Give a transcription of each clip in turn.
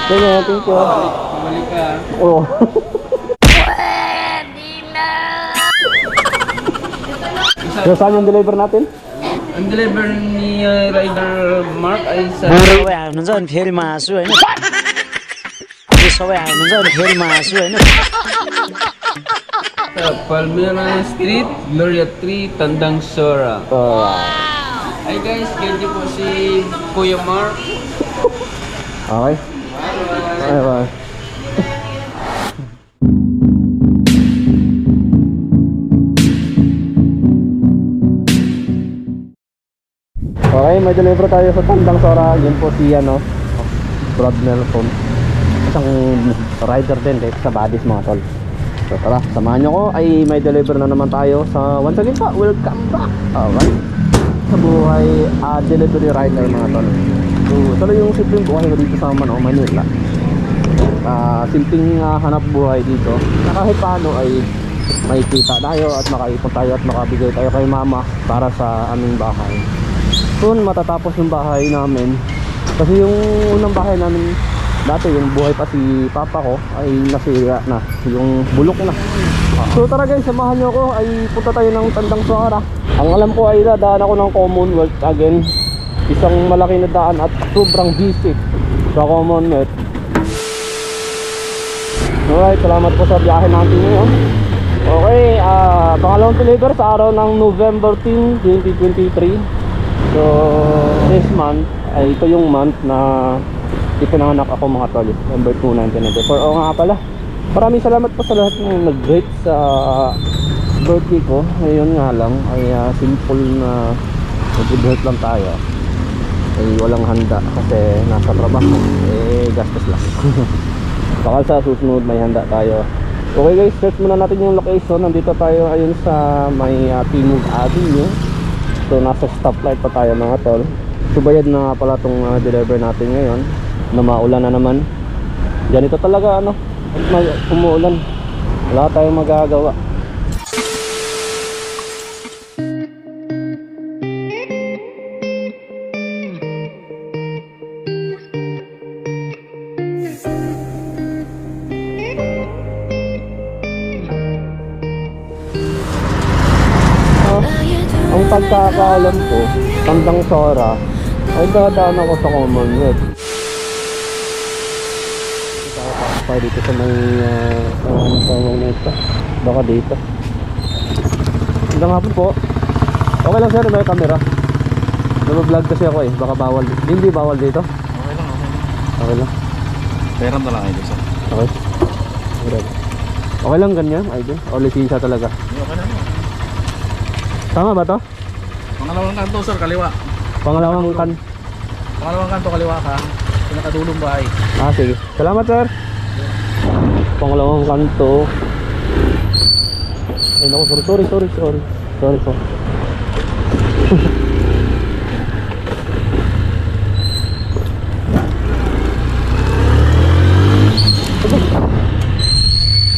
Thank you. Balik ka. Oo. So, saan yung deliver natin? Ang deliver ni Rider Mark ay sa सबै हाल्नुहुन्छ अनि फेरि म हाँसु होइन यो सबै हाल्नुहुन्छ अनि फेरि म हाँसु होइन Palmera Street, Gloria 3, Tandang Sora. Hi guys, ganyan po si Kuya Mark. Okay. Bye. Okay, may deliver tayo sa Tandang Sora. Yun po si Brad Nelson. Isang rider din dito sa Badis mga tol. So tara, samahan nyo ko. Ay may deliver na naman tayo sa once again pa, welcome back. Alright, sa buhay delivery rider mga tol. So talaga yung simpleng buhay ko dito sa Manila. Simpleng hanap buhay dito na kahit paano ay may kita tayo at makaipon tayo at makabigay tayo kay mama para sa aming bahay. Soon matatapos yung bahay namin kasi yung unang bahay namin dati, yung buhay pa si papa ko ay nasira na, yung bulok na. So tara guys, samahan nyo ko, ay punta tayo ng Tandang Sora. Ang alam ko ay dadaan ako ng Commonwealth again, isang malaki na daan at sobrang busy sa Commonwealth. Alright, salamat po sa biyahe natin ngayon. Okay, pangalawang deliver sa araw ng November 10, 2023. So this month ay ito yung month na ipinanganak ako mga tol, November 2, 1994. Oo nga pala, maraming salamat po sa lahat ng nag-greet sa birthday ko. Ngayon nga lang ay simple na nag-birthday lang tayo, ay walang handa kasi nasa trabaho, gastos lang. Baka sa susunod may handa tayo. Okay guys, search muna natin yung location. Nandito tayo ayun sa may Timog Avenue. So nasa stoplight pa tayo mga tol. Subayad na pala itong deliver natin ngayon na maulan na naman. Ganito talaga umuulan, wala tayong magagawa. Ang pagkakaalam ko, Tandang Sora ay dadaan ako sa Commonwealth. Tayo dito sa may tawag na ito, baka dito. Hanggang hapon po. Okay lang sir, may camera. Nag-vlog kasi ako baka bawal. Hindi bawal dito. Okay lang. Meron na lang idol sir. Okay. Okay lang ganyan idol, o lisensya talaga. Okay na yun. Tama ba to? Pangalawang kanto sir, kaliwa. Pangalawang kanto kaliwa ka. Pinakadulong bahay. sige. Salamat sir. Pangalawang kanto. Ay naku, sorry po.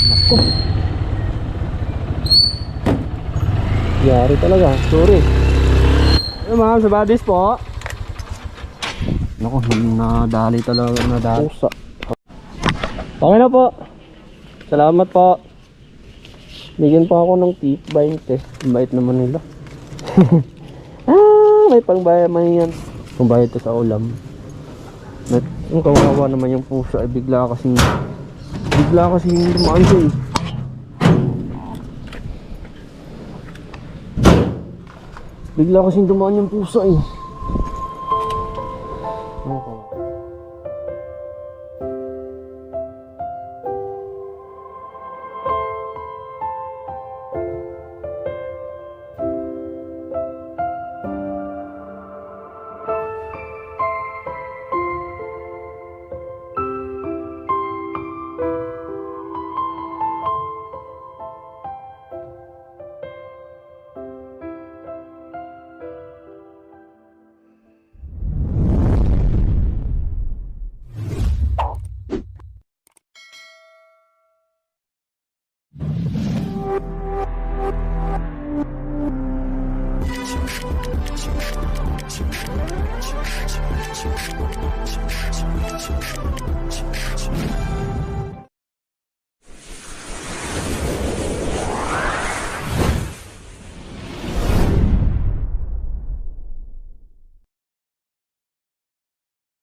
Naku, yari talaga, sorry. Mga sa Badis po. Naku, nadali talaga, pusa. Okay na po. Salamat po. Bigyan pa ako ng tip 20. Bait naman nila. May pangbayad man yan. Pangbayad to sa ulam. Yung kawawa naman yung pusa ay bigla kasing dumaan siya Bigla kasing dumaan yung pusa Okay.